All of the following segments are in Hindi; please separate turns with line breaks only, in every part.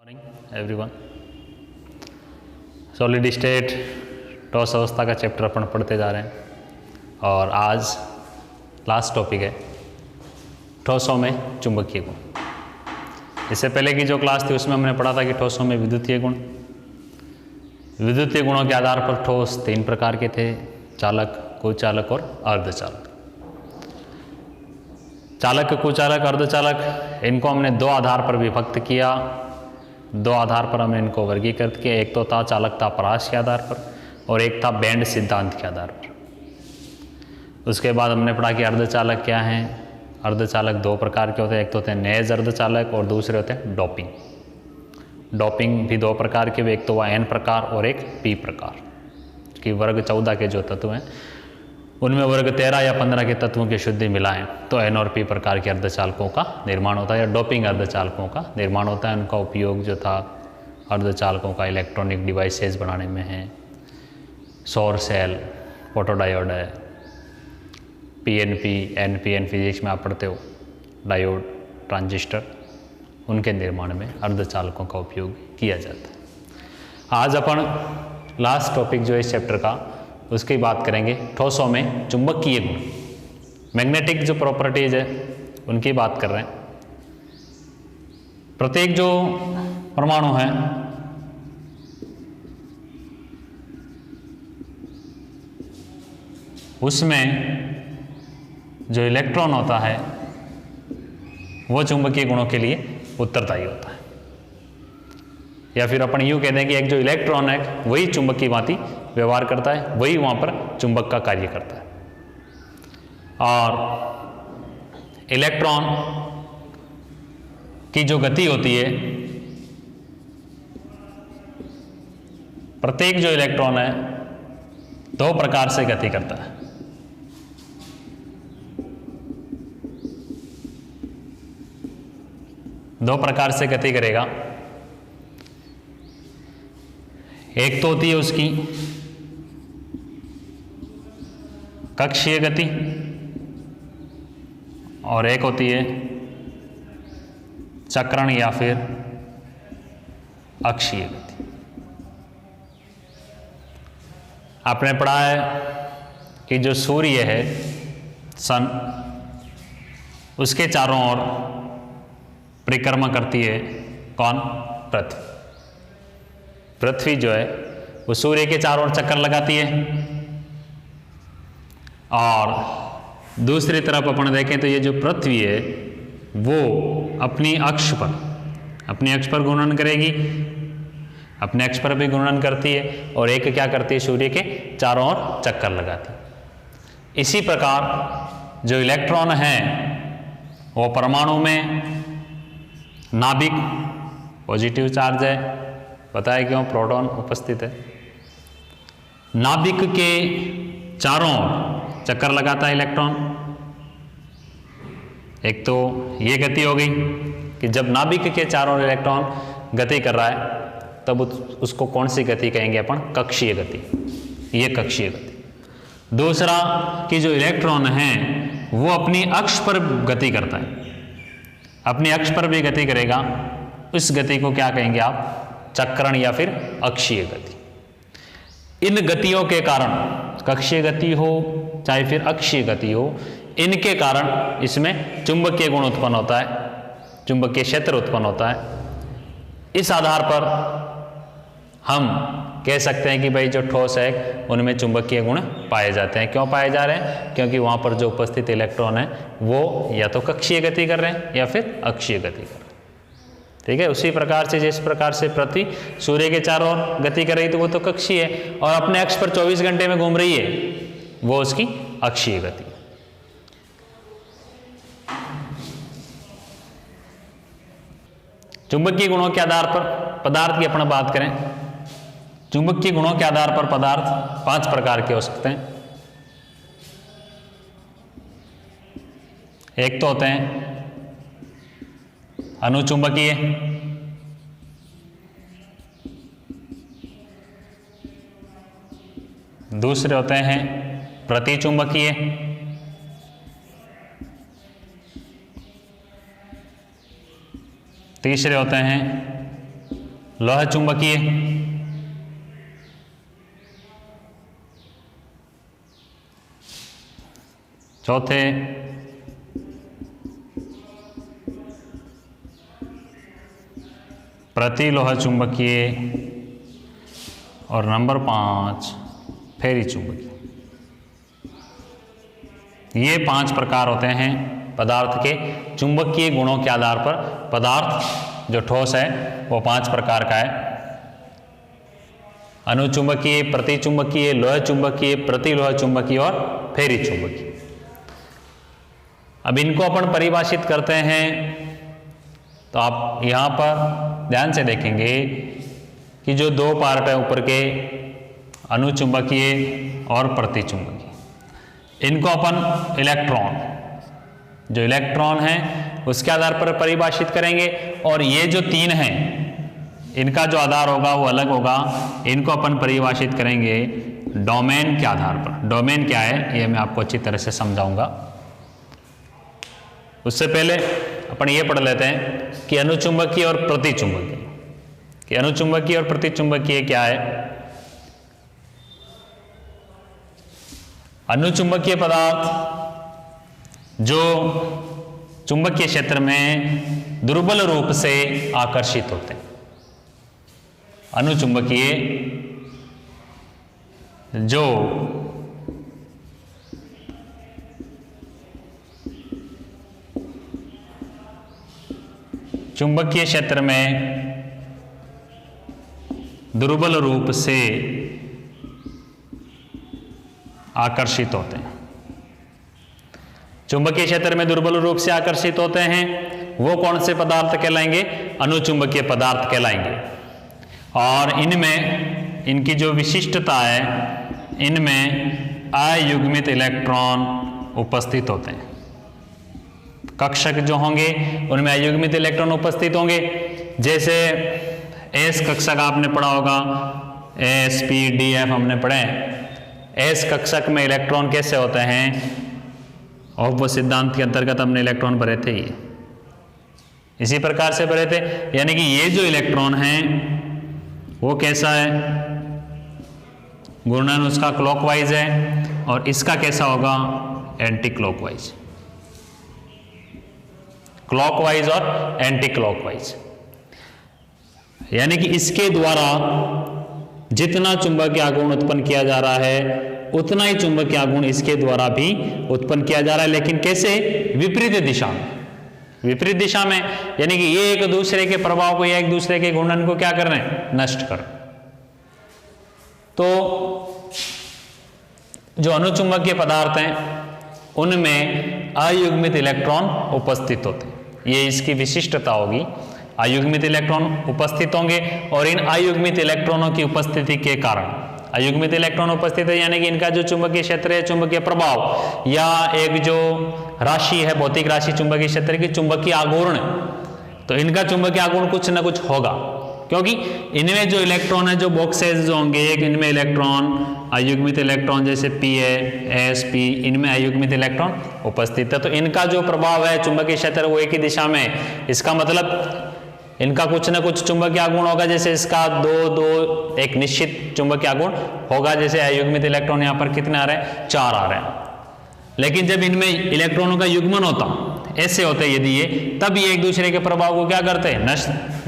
एवरीवन, सॉलिड स्टेट ठोस अवस्था का चैप्टर अपन पढ़ते जा रहे हैं और आज लास्ट टॉपिक है ठोसों में चुंबकीय गुण। इससे पहले की जो क्लास थी उसमें हमने पढ़ा था कि ठोसों में विद्युतीय गुण। विद्युतीय गुणों के आधार पर ठोस तीन प्रकार के थे: चालक, कुचालक और अर्धचालक। चालक, कुचालक, अर्धचालक, इनको हमने दो आधार पर विभक्त किया। दो आधार पर हमने इनको वर्गीकृत किया। एक तो था चालकता परास के आधार पर और एक था बैंड सिद्धांत के आधार पर। उसके बाद हमने पढ़ा कि अर्धचालक क्या हैं। अर्धचालक दो प्रकार के होते हैं, एक तो होते हैं नेज अर्धचालक और दूसरे होते हैं डोपिंग। डोपिंग भी दो प्रकार के, एक तो वह एन प्रकार और एक पी प्रकार की। वर्ग 14 के जो तत्व हैं उनमें वर्ग 13 या 15 के तत्वों की शुद्धि मिलाएं तो एन और पी प्रकार के अर्धचालकों का निर्माण होता है या डोपिंग अर्धचालकों का निर्माण होता है। उनका उपयोग जो था अर्धचालकों का इलेक्ट्रॉनिक डिवाइसेस बनाने में है। सौर सेल, फोटोडायोड है, पीएनपी, एनपीएन फिजिक्स में आप पढ़ते हो, डायोड, ट्रांजिस्टर, उनके निर्माण में अर्धचालकों का उपयोग किया जाता है। आज अपन लास्ट टॉपिक जो है इस चैप्टर का उसकी बात करेंगे ठोसों में चुंबकीय गुण। मैग्नेटिक जो प्रॉपर्टीज है उनकी बात कर रहे हैं। प्रत्येक जो परमाणु है उसमें जो इलेक्ट्रॉन होता है वो चुंबकीय गुणों के लिए उत्तरदायी होता है, या फिर अपन यूँ कहते हैं कि एक जो इलेक्ट्रॉन है वही चुंबक की भांति व्यवहार करता है, वही वहाँ पर चुंबक का कार्य करता है। और इलेक्ट्रॉन की जो गति होती है, प्रत्येक जो इलेक्ट्रॉन है दो प्रकार से गति करता है। दो प्रकार से गति करेगा। एक तो होती है उसकी कक्षीय गति और एक होती है चक्रण या फिर अक्षीय गति। आपने पढ़ा है कि जो सूर्य है, सन, उसके चारों ओर परिक्रमा करती है कौन? पृथ्वी। पृथ्वी जो है वो सूर्य के चारों ओर चक्कर लगाती है। और दूसरी तरफ अपन देखें तो ये जो पृथ्वी है वो अपनी अक्ष पर घूर्णन करेगी, अपने अक्ष पर भी घूर्णन करती है और एक क्या करती है? सूर्य के चारों ओर चक्कर लगाती है। इसी प्रकार जो इलेक्ट्रॉन है वो परमाणु में नाभिक पॉजिटिव चार्ज है, पता है क्यों? प्रोटॉन उपस्थित है। नाभिक के चारों ओर चक्कर लगाता है इलेक्ट्रॉन। एक तो ये गति हो गई कि जब नाभिक के चारों ओर इलेक्ट्रॉन गति कर रहा है तब उसको कौन सी गति कहेंगे अपन? कक्षीय गति। ये कक्षीय गति। दूसरा कि जो इलेक्ट्रॉन है वो अपनी अक्ष पर गति करता है, अपनी अक्ष पर भी गति करेगा, उस गति को क्या कहेंगे आप? चक्रण या फिर अक्षीय गति। इन गतियों के कारण, कक्षीय गति हो चाहे फिर अक्षीय गति हो, इनके कारण इसमें चुंबकीय गुण उत्पन्न होता है, चुंबकीय क्षेत्र उत्पन्न होता है। इस आधार पर हम कह सकते हैं कि भाई जो ठोस है उनमें चुंबकीय गुण पाए जाते हैं। क्यों पाए जा रहे हैं? क्योंकि वहाँ पर जो उपस्थित इलेक्ट्रॉन है वो या तो कक्षीय गति कर रहे हैं या फिर अक्षीय गति कर रहे हैं। ठीक है, उसी प्रकार से जिस प्रकार से पृथ्वी सूर्य के चारों ओर गति कर रही तो वो तो कक्षीय है, और अपने अक्ष पर 24 घंटे में घूम रही है, वो उसकी अक्षीय गति है। चुंबकीय गुणों के आधार पर पदार्थ की अपन बात करें, चुंबकीय गुणों के आधार पर पदार्थ 5 प्रकार के हो सकते हैं। एक तो होते हैं अनुचुंबकीय, दूसरे होते हैं प्रतिचुंबकीय, तीसरे होते हैं लोह चुंबकीय, चौथे प्रतिलोह चुंबकीय, और नंबर 5 फेरी चुंबकीय। ये 5 प्रकार होते हैं पदार्थ के चुंबकीय गुणों के आधार पर। पदार्थ जो ठोस है वो 5 प्रकार का है, अनुचुंबकीय, प्रतिचुंबकीय, लोह चुंबकीय, प्रतिलोह चुंबकीय और फेरी चुंबकीय। अब इनको अपन परिभाषित करते हैं, तो आप यहाँ पर ध्यान से देखेंगे कि जो 2 पार्ट है ऊपर के, अनुचुंबकीय और प्रतिचुंबकीय, इनको अपन इलेक्ट्रॉन, जो इलेक्ट्रॉन है उसके आधार पर परिभाषित करेंगे। और ये जो 3 हैं इनका जो आधार होगा वो अलग होगा, इनको अपन परिभाषित करेंगे डोमेन के आधार पर। डोमेन क्या है ये मैं आपको अच्छी तरह से समझाऊंगा। उससे पहले अपन ये पढ़ लेते हैं कि अनुचुंबकीय और प्रतिचुंबकीय, कि अनुचुंबकीय और प्रतिचुंबकीय क्या है। अनुचुंबकीय पदार्थ जो चुंबकीय क्षेत्र में दुर्बल रूप से आकर्षित होते हैं। अनुचुंबकीय जो चुंबकीय क्षेत्र में दुर्बल रूप से आकर्षित होते हैं। चुंबकीय क्षेत्र में दुर्बल रूप से आकर्षित होते हैं वो कौन से पदार्थ कहलाएंगे? अनुचुंबकीय पदार्थ कहलाएंगे। और इनमें इनकी जो विशिष्टता है, इनमें अयुग्मित इलेक्ट्रॉन उपस्थित होते हैं। कक्षक जो होंगे उनमें अयुग्मित इलेक्ट्रॉन उपस्थित होंगे। जैसे एस कक्षक आपने पढ़ा होगा, एस पी डी एफ हमने पढ़े। एस कक्षक में इलेक्ट्रॉन कैसे होते हैं? और वो सिद्धांत के अंतर्गत हमने इलेक्ट्रॉन भरे थे, ये इसी प्रकार से भरे थे। यानी कि ये जो इलेक्ट्रॉन है वो कैसा है? घूर्णन उसका क्लॉकवाइज है, और इसका कैसा होगा? Anti clockwise. क्लॉकवाइज और एंटी क्लॉकवाइज, यानी कि इसके द्वारा जितना चुंबकीय आघूर्ण उत्पन्न किया जा रहा है उतना ही चुंबकीय आघूर्ण इसके द्वारा भी उत्पन्न किया जा रहा है, लेकिन कैसे? विपरीत दिशा में। विपरीत दिशा में यानी कि ये एक दूसरे के प्रभाव को या एक दूसरे के घूर्णन को क्या कर रहे हैं? नष्ट कर। तो जो अनुचुंबकीय पदार्थ हैं उनमें अयुग्मित इलेक्ट्रॉन उपस्थित होते हैं, ये इसकी विशिष्टता होगी। अयुग्मित इलेक्ट्रॉन उपस्थित होंगे, और इन अयुग्मित इलेक्ट्रॉनों की उपस्थिति के कारण, अयुग्मित इलेक्ट्रॉन उपस्थित है यानी कि इनका जो चुंबकीय क्षेत्र है, चुंबकीय प्रभाव या एक जो राशि है, भौतिक राशि चुंबकीय क्षेत्र की, चुंबकीय आघूर्ण, तो इनका चुंबकीय आघूर्ण कुछ ना कुछ होगा, क्योंकि इनमें जो इलेक्ट्रॉन है, जो बॉक्सेस जो होंगे, एक इनमें इलेक्ट्रॉन अयुग्मित इलेक्ट्रॉन जैसे पी है, एस पी, इनमें अयुग्मित इलेक्ट्रॉन उपस्थित है। तो इनका जो प्रभाव है चुंबकीय क्षेत्र वो एक ही दिशा में, इसका मतलब इनका कुछ ना कुछ चुंबकीय आघूर्ण होगा। जैसे इसका 2 एक निश्चित चुंबकीय आघूर्ण होगा। जैसे अयुग्मित इलेक्ट्रॉन यहाँ पर कितने आ रहे हैं? 4 आ रहे हैं। लेकिन जब इनमें इलेक्ट्रॉनों का युग्मन होता, ऐसे होते यदि ये, तब ये एक दूसरे के प्रभाव को क्या करते?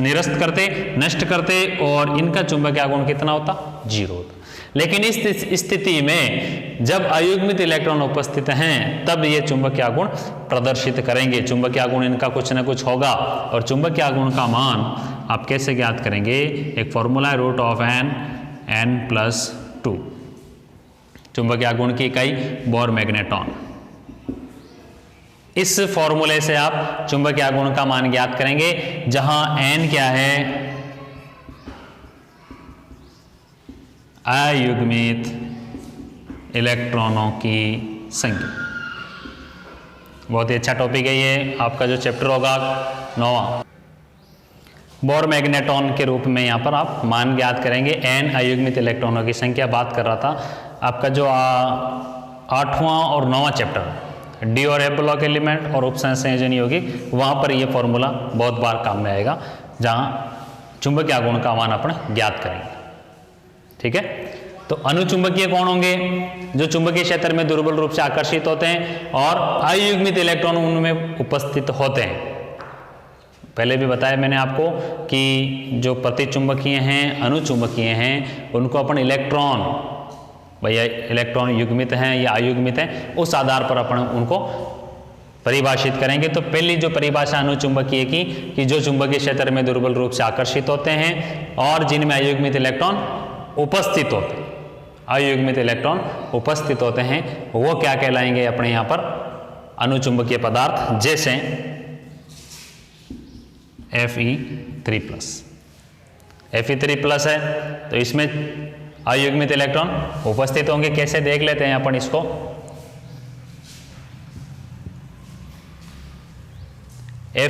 निरस्त करते, नष्ट करते, और इनका चुंबकीय आघूर्ण कितना होता? 0 होता। लेकिन इस स्थिति में जब अयुग्मित इलेक्ट्रॉन उपस्थित हैं तब ये चुंबकीय आघूर्ण प्रदर्शित करेंगे। चुंबकीय आघूर्ण इनका कुछ ना कुछ होगा, और चुंबकीय आघूर्ण का मान आप कैसे ज्ञात करेंगे? एक फॉर्मूला √n n+2। चुंबकीय आघूर्ण की इकाई बोर मैग्नेटॉन। इस फॉर्मूले से आप चुंबकीय आघूर्ण का मान ज्ञात करेंगे, जहां n क्या है? अयुग्मित इलेक्ट्रॉनों की संख्या। बहुत ही अच्छा टॉपिक है ये, आपका जो चैप्टर होगा 9वां। बोर मैग्नेटॉन के रूप में यहाँ पर आप मान ज्ञात करेंगे। n अयुग्मित इलेक्ट्रॉनों की संख्या बात कर रहा था। आपका जो 8वां और 9वां चैप्टर डी और एफ ब्लॉक एलिमेंट और उपसंयोजन योगी, वहाँ पर ये फॉर्मूला बहुत बार काम में आएगा, जहाँ चुंबकीय आघूर्ण का मान अपन ज्ञात करेंगे। ठीक है, तो अनुचुंबकीय कौन होंगे? जो चुंबकीय क्षेत्र में दुर्बल रूप से आकर्षित होते हैं और अयुग्मित इलेक्ट्रॉन उनमें उपस्थित होते हैं। पहले भी बताया मैंने आपको कि जो प्रतिचुंबकीय हैं, अनुचुंबकीय हैं, उनको अपन इलेक्ट्रॉन, भैया इलेक्ट्रॉन युग्मित हैं या अयुग्मित हैं, उस आधार पर अपन उनको परिभाषित करेंगे। तो पहली जो परिभाषा अनुचुंबकीय की कि जो चुंबकीय क्षेत्र में दुर्बल रूप से आकर्षित होते हैं और जिनमें अयुग्मित इलेक्ट्रॉन उपस्थित होते हैं, अयुग्मित इलेक्ट्रॉन उपस्थित होते हैं, वो क्या कहलाएंगे अपने यहाँ पर? अनुचुंबकीय पदार्थ। जैसे Fe3+। Fe3+ है तो इसमें अयुग्मित इलेक्ट्रॉन उपस्थित होंगे। कैसे देख लेते हैं अपन इसको।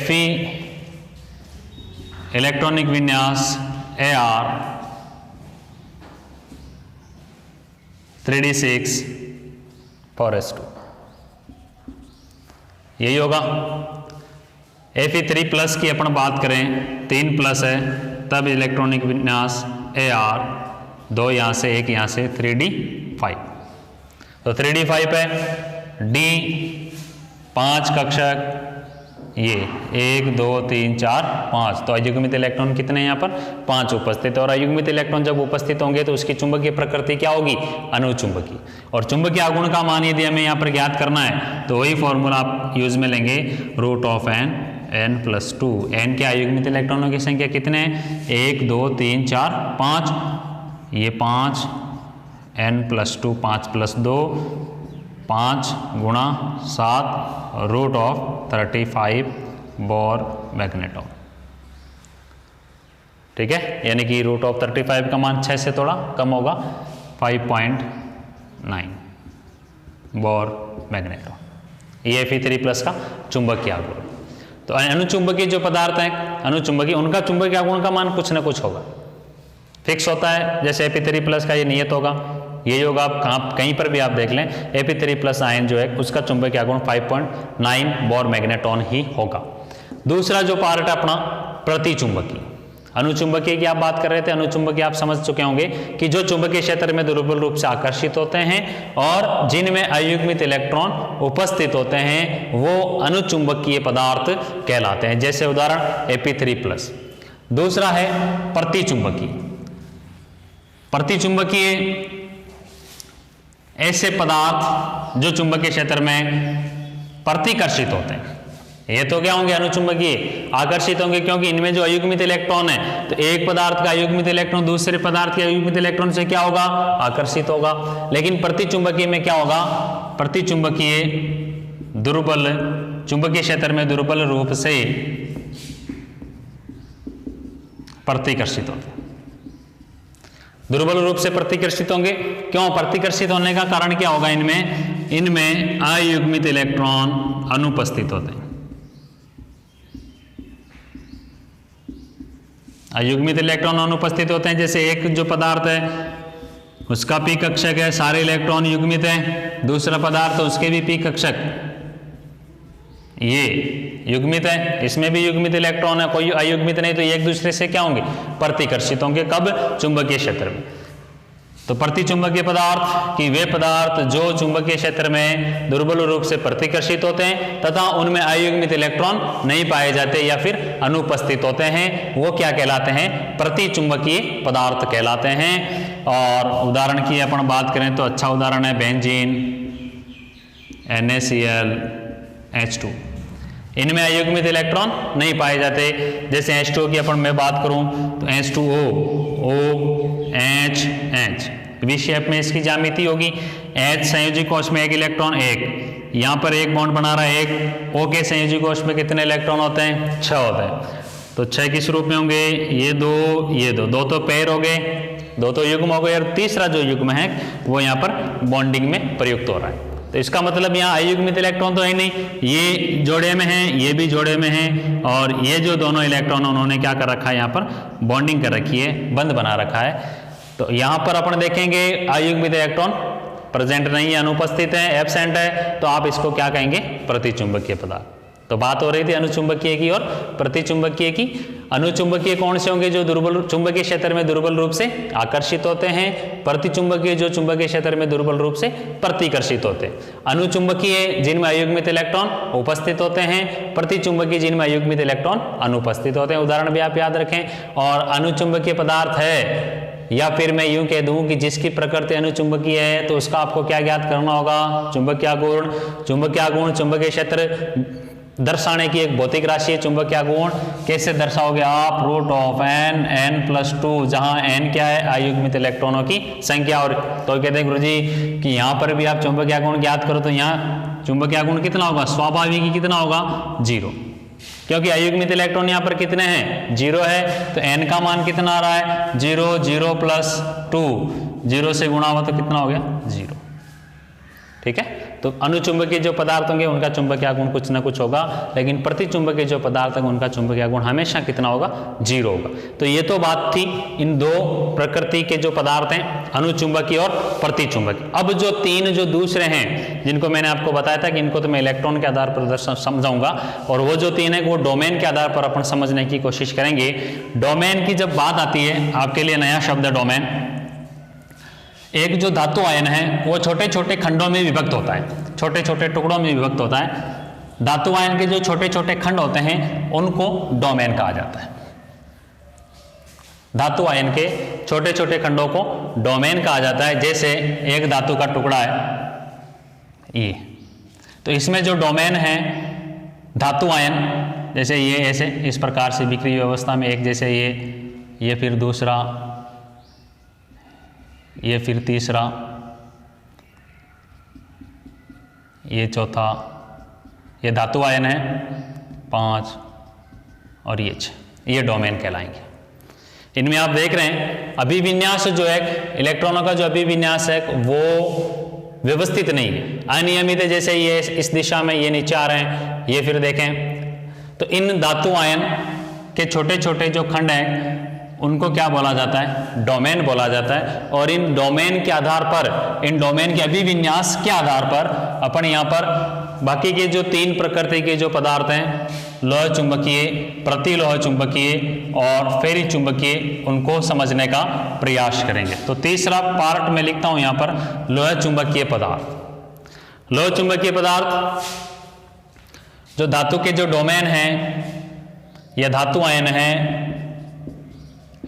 Fe इलेक्ट्रॉनिक विन्यास Ar 3d6 4s2, यही होगा। Fe3+ की अपन बात करें, 3+ है, तब इलेक्ट्रॉनिक विन्यास Ar 2 यहाँ से 1 यहाँ से 3d5, तो 3d5 है। D 5 कक्षक, ये 1 2 3 4 5, तो अयुग्मित इलेक्ट्रॉन कितने हैं यहाँ पर? 5 उपस्थित। और अयुग्मित इलेक्ट्रॉन जब उपस्थित होंगे तो उसकी चुंबकीय प्रकृति क्या होगी? अनुचुंबकीय। और चुंबकीय आघूर्ण का मान यदि हमें यहाँ पर ज्ञात करना है तो वही फॉर्मूला आप यूज में लेंगे, √n+2। n के अयुग्मित इलेक्ट्रॉनों की संख्या कितने हैं? 1 2 3 4 5, ये 5, n+2 5+2 5 गुणा 7 √35 बोर मैग्नेटॉन। ठीक है, यानी कि √35 का मान 6 से थोड़ा कम होगा, 5.9 बोर मैग्नेटॉन। ये Fe3+ का चुंबकीय आघूर्ण। तो अनुचुंबकीय जो पदार्थ हैं, अनुचुंबकीय, उनका चुंबकीय आघूर्ण का मान कुछ ना कुछ होगा, फिक्स होता है। जैसे Fe3+ का ये नियत होगा, ये होगा। आप कहीं पर भी आप देख लें, Fe3+ आयन जो है उसका चुंबकीय आघूर्ण 5.9 बोर मैग्नेटॉन ही होगा। दूसरा जो पार्ट है अपना प्रतिचुंबकीय। अनुचुंबकीय की आप बात कर रहे थे, अनुचुंबकीय आप समझ चुके होंगे कि जो चुंबकीय क्षेत्र में दुर्बल रूप से आकर्षित होते हैं और जिनमें अयुग्मित इलेक्ट्रॉन उपस्थित होते हैं, वो अनुचुंबकीय पदार्थ कहलाते हैं। जैसे उदाहरण Fe3+। दूसरा है प्रतिचुंबकीय। प्रतिचुंबकीय ऐसे पदार्थ जो चुंबकीय क्षेत्र में प्रतिकर्षित होते हैं। ये तो क्या होंगे? अनुचुंबकीय आकर्षित होंगे, क्योंकि इनमें जो अयुग्मित इलेक्ट्रॉन है, तो एक पदार्थ का अयुग्मित इलेक्ट्रॉन दूसरे पदार्थ के अयुग्मित इलेक्ट्रॉन से क्या होगा? आकर्षित होगा। लेकिन प्रतिचुंबकीय में क्या होगा? प्रतिचुंबकीय दुर्बल, चुंबकीय क्षेत्र में दुर्बल रूप से प्रतिकर्षित होते हैं। दुर्बल रूप से प्रतिकर्षित होंगे। क्यों प्रतिकर्षित होने का कारण क्या होगा? इनमें अयुग्मित इलेक्ट्रॉन अनुपस्थित होते हैं। अयुग्मित इलेक्ट्रॉन अनुपस्थित होते हैं। जैसे एक जो पदार्थ है उसका पी कक्षक है, सारे इलेक्ट्रॉन युग्मित हैं। दूसरा पदार्थ उसके भी पी कक्षक ये युग्मित है, इसमें भी युग्मित इलेक्ट्रॉन है, कोई अयुग्मित नहीं, तो ये एक दूसरे से क्या होंगे? प्रतिकर्षित होंगे। कब? चुंबकीय क्षेत्र में। तो प्रतिचुंबकीय पदार्थ कि वे पदार्थ जो चुंबकीय क्षेत्र में दुर्बल रूप से प्रतिकर्षित होते हैं तथा उनमें अयुग्मित इलेक्ट्रॉन नहीं पाए जाते या फिर अनुपस्थित होते हैं, वो क्या कहलाते हैं? प्रतिचुंबकीय पदार्थ कहलाते हैं। और उदाहरण की अपन बात करें तो अच्छा उदाहरण है बेंजीन, NaCl, H2। इनमें अयुग्मित इलेक्ट्रॉन नहीं पाए जाते। जैसे H2O की अपन मैं बात करूं तो H2O, OH, V शेप में इसकी ज्यामिति होगी। H संयोजी कोश में एक इलेक्ट्रॉन, एक यहाँ पर एक बॉन्ड बना रहा है, एक O के संयोजी कोश में कितने इलेक्ट्रॉन होते हैं? 6 होते हैं। तो 6 किस रूप में होंगे? ये दो तो पेयर हो गए, दो तो युग्म हो गए, और तीसरा जो युग्म है वो यहाँ पर बॉन्डिंग में प्रयुक्त हो रहा है। तो इसका मतलब यहाँ अयुग्मित इलेक्ट्रॉन तो है नहीं, ये जोड़े में है, ये भी जोड़े में है, और ये जो दोनों इलेक्ट्रॉन उन्होंने क्या कर रखा है? यहाँ पर बॉन्डिंग कर रखी है, बंद बना रखा है। तो यहाँ पर अपन देखेंगे अयुग्मित इलेक्ट्रॉन प्रेजेंट नहीं है, अनुपस्थित है, एब्सेंट है, तो आप इसको क्या कहेंगे? प्रतिचुंबकीय पदार्थ। तो बात हो रही थी अनुचुंबकीय की और प्रतिचुंबकीय की। अनुचुंबकीय कौन से होंगे? जो दुर्बल चुंबकीय क्षेत्र में दुर्बल रूप से आकर्षित होते हैं। प्रतिचुंबकीय जो चुंबकीय क्षेत्र में दुर्बल रूप से प्रतिकर्षित होते हैं। अनुचुंबकीय जिनमें अयुग्मित इलेक्ट्रॉन उपस्थित होते हैं, प्रतिचुंबकीय जिनमें अयुग्मित इलेक्ट्रॉन अनुपस्थित होते हैं। उदाहरण भी आप याद रखें। और अनुचुंबकीय पदार्थ है, या फिर मैं यूं कह दूं कि जिसकी प्रकृति अनुचुंबकीय है, तो उसका आपको क्या ज्ञात करना होगा? चुंबकीय गुण। चुंबकीय गुण चुंबकीय क्षेत्र दर्शाने की एक भौतिक राशि है। चुंबकीय गुण कैसे दर्शाओगे आप? रूट ऑफ n+2, जहां n क्या है? अयुग्मित इलेक्ट्रॉनों की संख्या। और तो कहते हैं गुरुजी कि यहाँ पर भी आप चुंबकीय गुण ज्ञात करो, तो यहाँ चुंबकीय गुण कितना होगा? स्वाभाविक ही कितना होगा? 0, क्योंकि अयुग्मित इलेक्ट्रॉन यहाँ पर कितने हैं? 0 है। तो n का मान कितना आ रहा है? 0, 0 + 2, 0 से गुणा हुआ तो कितना हो गया? 0। ठीक है। तो अनुचुंबकीय जो पदार्थ होंगे उनका चुंबकीय गुण कुछ ना कुछ होगा, लेकिन प्रतिचुंबकीय जो पदार्थ होंगे उनका चुंबकीय गुण हमेशा कितना होगा? 0 होगा। तो ये तो बात थी इन दो प्रकृति के जो पदार्थ हैं, अनुचुंबकीय और प्रतिचुंबकीय। अब जो तीन जो दूसरे हैं जिनको मैंने आपको बताया था कि इनको तो मैं इलेक्ट्रॉन के आधार पर समझाऊंगा, और वो जो तीन है वो डोमेन के आधार पर अपन समझने की कोशिश करेंगे। डोमेन की जब बात आती है, आपके लिए नया शब्द है डोमेन। एक जो धातु आयन है वो छोटे छोटे खंडों में विभक्त होता है, छोटे छोटे टुकड़ों में विभक्त होता है। धातु आयन के जो छोटे छोटे खंड होते हैं उनको डोमेन कहा जाता है। धातु आयन के छोटे छोटे खंडों को डोमेन कहा जाता है। जैसे एक धातु का टुकड़ा है ये, तो इसमें जो डोमेन है धातु आयन, जैसे ये ऐसे इस प्रकार से बिखरी व्यवस्था में, एक जैसे ये फिर दूसरा, ये फिर तीसरा, ये चौथा, ये धातु आयन है 5 और ये 6, ये डोमेन कहलाएंगे। इनमें आप देख रहे हैं अभिविन्यास जो है, इलेक्ट्रॉनों का जो अभिविन्यास है वो व्यवस्थित नहीं है, अनियमित है। जैसे ये इस दिशा में, ये नीचे आ रहे हैं, ये फिर देखें। तो इन धातु आयन के छोटे छोटे जो खंड हैं उनको क्या बोला जाता है? डोमेन बोला जाता है। और इन डोमेन के आधार पर, इन डोमेन के अभिविन्यास के आधार पर अपन यहाँ पर बाकी के जो तीन प्रकृति के जो पदार्थ हैं, लोह चुंबकीय, प्रतिलोह चुंबकीय और फेरी चुंबकीय, उनको समझने का प्रयास करेंगे। तो तीसरा पार्ट में लिखता हूं यहाँ पर, लोह चुंबकीय पदार्थ। लोह चुंबकीय पदार्थ जो धातु के जो डोमेन हैं या धातु आयन हैं,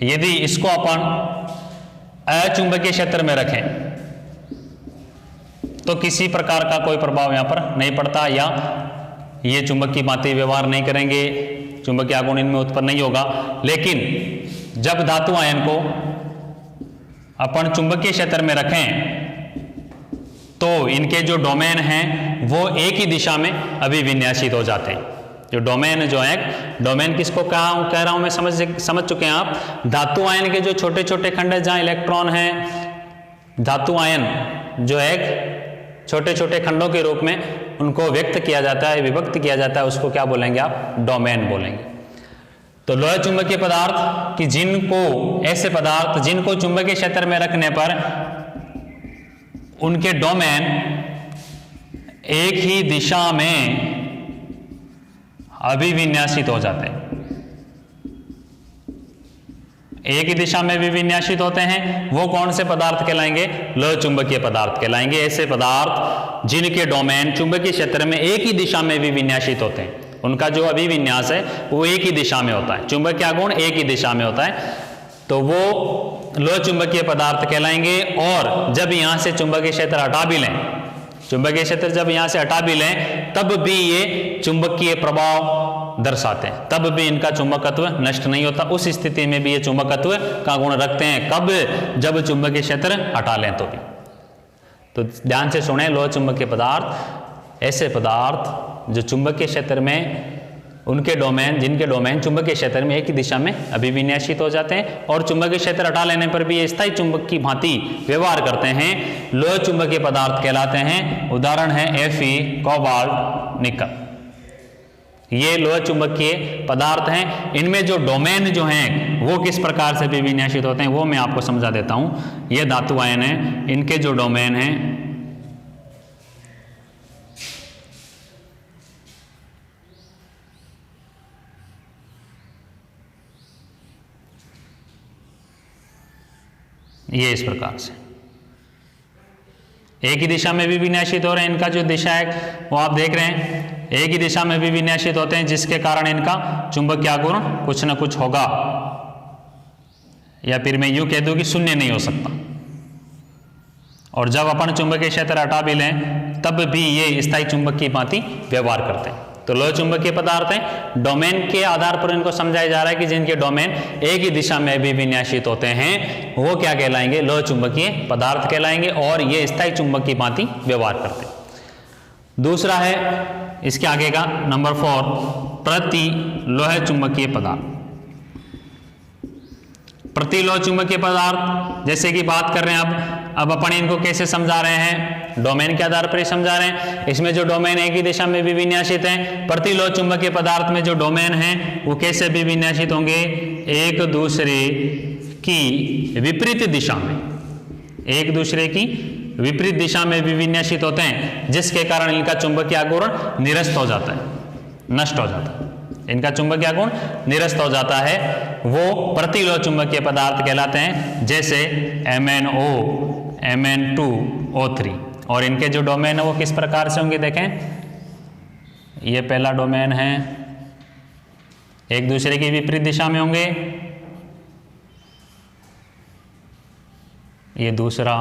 यदि इसको अपन अचुंबकीय क्षेत्र में रखें तो किसी प्रकार का कोई प्रभाव यहां पर नहीं पड़ता, या ये चुंबक की भांति व्यवहार नहीं करेंगे, चुंबकीय गुण इनमें उत्पन्न नहीं होगा। लेकिन जब धातु आयन को अपन चुंबकीय क्षेत्र में रखें तो इनके जो डोमेन हैं वो एक ही दिशा में अभिविन्यासित हो जाते हैं। जो डोमेन जो है, डोमेन किसको कह रहा हूं मैं, समझ चुके हैं आप। धातु आयन के जो छोटे छोटे खंड है जहां इलेक्ट्रॉन है, धातु आयन जो है छोटे छोटे खंडों के रूप में उनको व्यक्त किया जाता है, विभक्त किया जाता है, उसको क्या बोलेंगे आप? डोमेन बोलेंगे। तो लोह चुंबकीय पदार्थ कि जिनको, ऐसे पदार्थ जिनको चुंबकीय क्षेत्र में रखने पर उनके डोमेन एक ही दिशा में अभिविन्यासित हो जाते हैं, एक ही दिशा में विन्यासित होते हैं, वो कौन से पदार्थ कहलाएंगे? लोह चुंबकीय पदार्थ कहलाएंगे। ऐसे पदार्थ जिनके डोमेन चुंबकीय क्षेत्र में एक ही दिशा में विन्यासित होते हैं, उनका जो अभिविन्यास है वो एक ही दिशा में होता है, चुंबकीय गुण एक ही दिशा में होता है, तो वो लोह चुंबकीय पदार्थ कहलाएंगे। और जब यहां से चुंबकीय क्षेत्र हटा भी लें, चुंबकीय क्षेत्र जब यहां से हटा भी लें, तब भी ये चुंबकीय प्रभाव दर्शाते हैं, तब भी इनका चुंबकत्व नष्ट नहीं होता। उस स्थिति में भी ये चुंबकत्व का गुण रखते हैं। कब? जब चुंबकीय क्षेत्र हटा लें तो भी। तो ध्यान से सुने, लोह चुंबकीय पदार्थ ऐसे पदार्थ जो चुंबकीय क्षेत्र में उनके डोमेन, जिनके डोमेन चुंबकीय क्षेत्र में एक ही दिशा में अभिविन्यासित हो जाते हैं और चुंबकीय क्षेत्र हटा लेने पर भी ये स्थायी चुंबक की भांति व्यवहार करते हैं, लोह चुंबकीय पदार्थ कहलाते हैं। उदाहरण है Fe, कोबाल्ट, निकल, ये लोह चुंबकीय पदार्थ हैं। इनमें जो डोमेन जो हैं वो किस प्रकार से अभिविन्यासित होते हैं वो मैं आपको समझा देता हूं। ये धातु आयन है, इनके जो डोमेन हैं ये इस प्रकार से एक ही दिशा में भी विन्यासित हो रहे हैं। इनका जो दिशा है वो आप देख रहे हैं, एक ही दिशा में भी विन्यासित होते हैं, जिसके कारण इनका चुंबकीय आघूर्ण कुछ न कुछ होगा, या फिर मैं यूं कह दूं कि शून्य नहीं हो सकता। और जब अपन चुंबकीय क्षेत्र हटा भी लें तब भी ये स्थायी चुंबक की भांति व्यवहार करते हैं। तो लोह चुंबकीय पदार्थ हैं, डोमेन के आधार पर इनको समझाया जा रहा है कि जिनके डोमेन एक ही दिशा में भी विन्यासित होते हैं वो क्या कहलाएंगे, लोह चुंबकीय पदार्थ कहलाएंगे, और ये स्थायी चुंबक की भांति व्यवहार करते हैं। दूसरा है इसके आगे का नंबर 4, प्रति लोह चुंबकीय पदार्थ। प्रति लोह चुंबकीय पदार्थ जैसे कि बात कर रहे हैं अब अपन इनको कैसे समझा रहे हैं, डोमेन के आधार पर ही समझा रहे हैं। इसमें जो डोमेन एक ही दिशा में भी विन्यासित हैं, प्रति लोह चुंबकीय पदार्थ में जो डोमेन हैं वो कैसे भी विन्यासित होंगे, एक दूसरे की विपरीत दिशा में, एक दूसरे की विपरीत दिशा में भी विन्यासित होते हैं, जिसके कारण इनका चुंबकीय आघूर्ण निरस्त हो जाता है, नष्ट हो जाता है। इनका चुंबकीय आघूर्ण निरस्त हो जाता है, वो प्रतिलोह चुंबकीय पदार्थ कहलाते हैं, जैसे MnO, Mn2O3। और इनके जो डोमेन है वो किस प्रकार से होंगे, देखें, ये पहला डोमेन है, एक दूसरे की विपरीत दिशा में होंगे, ये दूसरा,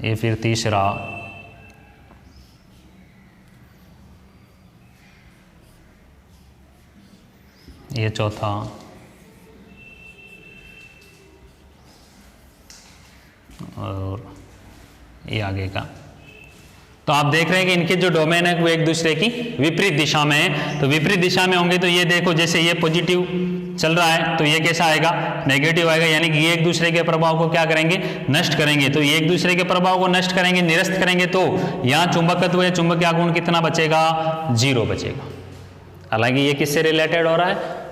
ये फिर तीसरा, ये चौथा, और ये आगे का। तो आप देख रहे हैं कि इनके जो डोमेन है वो एक दूसरे की विपरीत दिशा में है। तो विपरीत दिशा में होंगे तो ये देखो, जैसे ये पॉजिटिव चल रहा है तो ये कैसा आएगा, नेगेटिव आएगा, यानी कि ये एक दूसरे के प्रभाव को क्या करेंगे, नष्ट करेंगे। तो ये एक दूसरे के प्रभाव को नष्ट करेंगे, निरस्त करेंगे, तो यहाँ चुंबकत्व या चुंबकीय आघूर्ण कितना बचेगा, 0 बचेगा। हालांकि ये किससे रिलेटेड हो रहा है,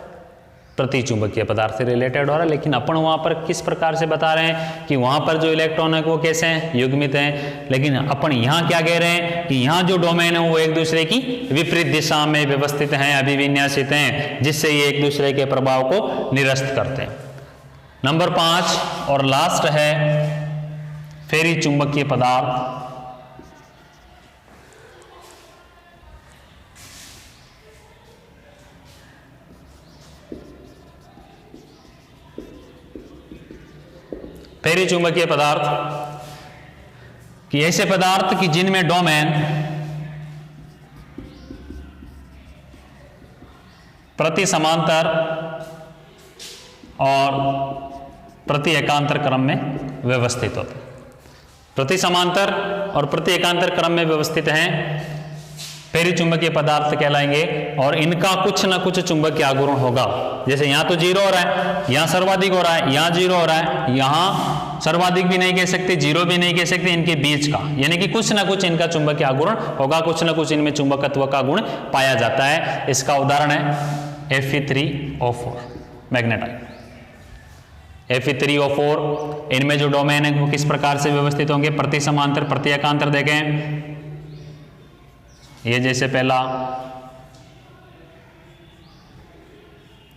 प्रति चुंबकीय पदार्थ से रिलेटेड हो रहा है, लेकिन अपन वहां पर किस प्रकार से बता रहे हैं कि वहां पर जो इलेक्ट्रॉन है वो कैसे हैं, युग्मित हैं। लेकिन अपन यहाँ क्या कह रहे हैं कि यहाँ जो डोमेन है वो एक दूसरे की विपरीत दिशा में व्यवस्थित हैं, अभिविन्यासित हैं, जिससे ये एक दूसरे के प्रभाव को निरस्त करते हैं। नंबर 5 और लास्ट है फेरी चुंबकीय पदार्थ। फेरी चुंबकीय पदार्थ कि ऐसे पदार्थ कि जिनमें डोमेन प्रति समांतर और प्रति एकांतर क्रम में व्यवस्थित होते हैं। प्रति समांतर और प्रति एकांतर क्रम में व्यवस्थित हैं, फेरी चुंबकीय पदार्थ कहलाएंगे। और इनका कुछ ना कुछ चुंबकीय आघूर्ण होगा। जैसे यहाँ तो 0 हो रहा है, यहाँ सर्वाधिक हो रहा है, यहाँ 0 हो रहा है, यहाँ सर्वाधिक भी नहीं कह सकते, 0 भी नहीं कह सकते, इनके बीच का, यानी कि कुछ ना कुछ इनका चुंबकीय आघूर्ण होगा, कुछ ना कुछ इनमें चुंबकत्व का गुण पाया जाता है। इसका उदाहरण है Fe3O4 मैग्नेटाइट। Fe3O4 इनमें जो डोमेन है वो किस प्रकार से व्यवस्थित होंगे, प्रति समांतर प्रति एकांतर। देखें ये जैसे पहला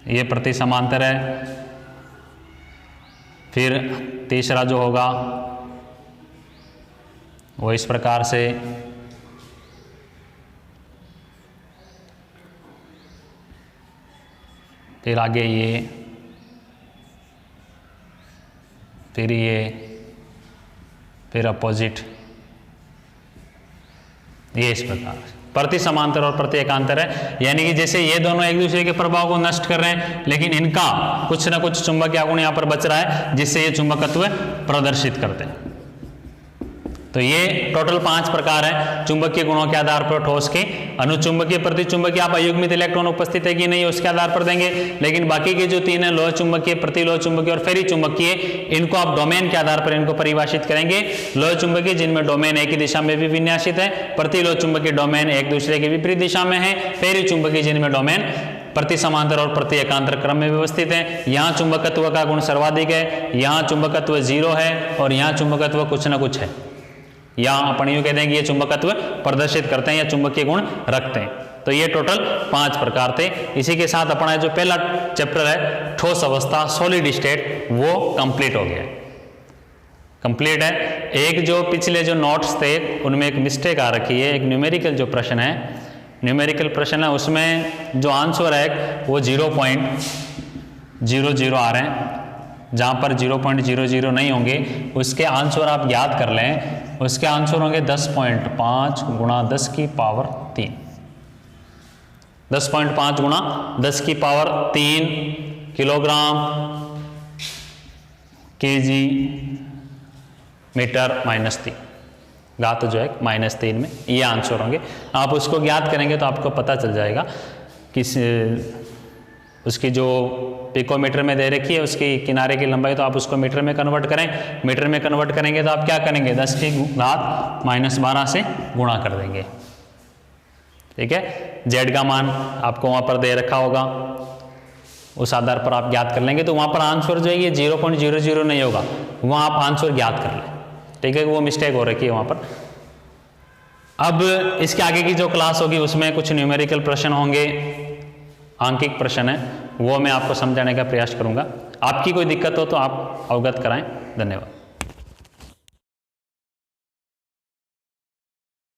ये प्रति समांतर है, फिर तीसरा जो होगा वो इस प्रकार से, फिर आगे ये, फिर ये, फिर अपोजिट, ये इस प्रकार प्रति समांतर और प्रति एकांतर है। यानी कि जैसे ये दोनों एक दूसरे के प्रभाव को नष्ट कर रहे हैं, लेकिन इनका कुछ ना कुछ चुंबकीय आघूर्ण यहाँ पर बच रहा है, जिससे ये चुंबकत्व प्रदर्शित करते हैं। तो ये टोटल 5 प्रकार है चुंबकीय गुणों के आधार पर ठोस के। अनुचुंबकीय प्रतिचुंबकीय आप अयुग्मित इलेक्ट्रॉन उपस्थित है कि नहीं उसके आधार पर देंगे, लेकिन बाकी के जो 3 है, लोह चुंबकीय, प्रतिलोह चुंबकीय और फेरी चुंबकीय, इनको आप डोमेन के आधार पर इनको परिभाषित करेंगे। लोह चुंबकीय जिनमें डोमेन एक ही दिशा में भी विन्यासित है, प्रतिलोह चुंबकीय डोमेन एक दूसरे के विपरीत दिशा में है, फेरी चुंबकीय जिनमें डोमेन प्रति समांतर और प्रति एकांतर क्रम में व्यवस्थित है। यहाँ चुंबकत्व का गुण सर्वाधिक है, यहाँ चुंबकत्व 0 है, और यहाँ चुंबकत्व कुछ न कुछ है। यहाँ अपन यूँ कहते हैं कि ये चुंबकत्व प्रदर्शित करते हैं या चुंबकीय गुण रखते हैं। तो ये टोटल 5 प्रकार थे। इसी के साथ अपना जो पहला चैप्टर है ठोस अवस्था सॉलिड स्टेट वो कंप्लीट हो गया, कंप्लीट है। एक जो पिछले जो नोट्स थे उनमें एक मिस्टेक आ रखी है, एक न्यूमेरिकल जो प्रश्न है, न्यूमेरिकल प्रश्न है उसमें जो आंसर है वो 0.00 आ रहे हैं, जहाँ पर 0.00 नहीं होंगे उसके आंसर आप याद कर लें, उसके आंसर होंगे 10.5 गुणा 10 की पावर 3, 10.5 गुणा 10 की पावर 3 किलोग्राम केजी मीटर -3, घात जो है -3 में ये आंसर होंगे। आप उसको ज्ञात करेंगे तो आपको पता चल जाएगा कि उसकी जो पिकोमीटर में दे रखी है उसकी किनारे की लंबाई, तो आप उसको मीटर में कन्वर्ट करें, मीटर में कन्वर्ट करेंगे तो आप क्या करेंगे 10 की घात -12 से गुणा कर देंगे, ठीक है। जेड का मान आपको वहाँ पर दे रखा होगा, उस आधार पर आप ज्ञात कर लेंगे, तो वहाँ पर आंसर जो है ये 0.00 नहीं होगा, वहाँ आप आंसर ज्ञात कर लें, ठीक है। वो मिस्टेक हो रखी है वहाँ पर। अब इसके आगे की जो क्लास होगी उसमें कुछ न्यूमेरिकल प्रश्न होंगे, आंकिक प्रश्न है, वो मैं आपको समझाने का प्रयास करूंगा। आपकी कोई दिक्कत हो तो आप अवगत कराएं। धन्यवाद।